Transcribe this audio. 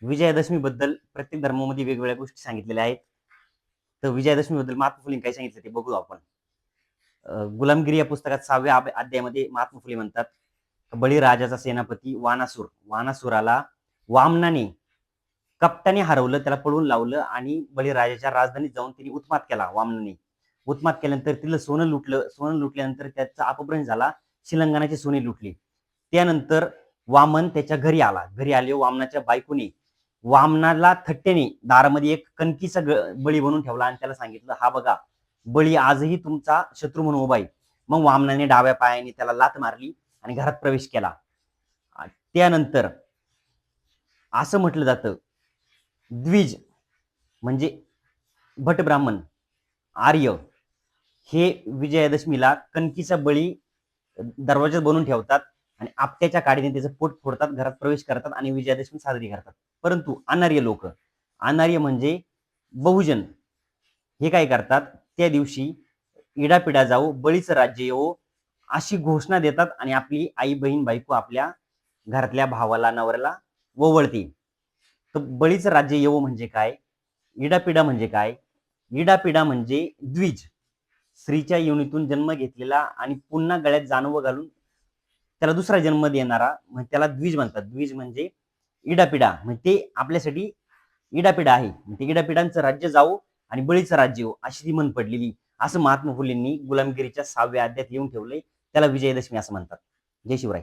विजयादशमी बद्दल प्रत्येक धर्मामध्ये वेगवेगळ्या गोष्टी सांगितलेल्या आहेत. तर विजयादशमी बद्दल महात्मा फुलेंनी काय सांगितलं ते बघू आपण. गुलामगिरी या पुस्तकात 6व्या अध्यायामध्ये महात्मा फुले म्हणतात, बळीराजाचा सेनापती वानासुराला वामनाने कपटाने हरवलं, त्याला पळून लावलं आणि बळीराजाच्या राजधानीत जाऊन त्यांनी उत्मात केला. वामनाने उत्मात केल्यानंतर तिथलं सोनं लुटलं. सोनं लुटल्यानंतर त्याचा अपभ्रंश झाला. शिलंगणाचे सोने लुटले. त्यानंतर वामन त्याच्या घरी आला. घरी आले वामनाच्या बायकोने वामनाला थट्टेने दारामध्ये एक कणकीचा बळी बनवून ठेवला आणि त्याला सांगितलं, हा बघा बळी आजही तुमचा शत्रू म्हणून उभा आहे. मग वामनाने डाव्या पायाने त्याला लाथ मारली आणि घरात प्रवेश केला. त्यानंतर असं म्हटलं जातं, द्विज म्हणजे भट ब्राह्मण आर्य हे विजयादशमीला कणकीचा बळी दरवाजात बनवून ठेवतात आणि आपट्याच्या काडीने त्याचं पोट फोडतात, घरात प्रवेश करतात आणि विजयादशमी साजरी करतात. परंतु अनार्य लोक, अनार्य म्हणजे बहुजन, हे काय करतात, त्या दिवशी इडापिडा जाऊ, बळीचं राज्य येवो अशी घोषणा देतात आणि आपली आई बहीण बायको आपल्या घरातल्या भावाला नवऱ्याला ओवळते. तर बळीचं राज्य येवो म्हणजे काय, इडापिडा म्हणजे काय, इडापिडा म्हणजे द्विज, स्त्रीच्या योनीतून जन्म घेतलेला आणि पुन्हा गळ्यात जानवं घालून त्याला दुसरा जन्म देणारा, म्हणजे त्याला द्विज म्हणतात. द्विज म्हणजे इडापिडा, म्हणजे ते आपल्यासाठी इडापिडा आहे. ते इडापिडांचं राज्य जावो आणि बळीचं राज्य येवो अशी ती म्हण पडलेली. असं महात्मा फुलेंनी गुलामगिरीच्या 6व्या अध्यायात येऊन ठेवलंय. त्याला विजयादशमी असं म्हणतात. जय शिवराय.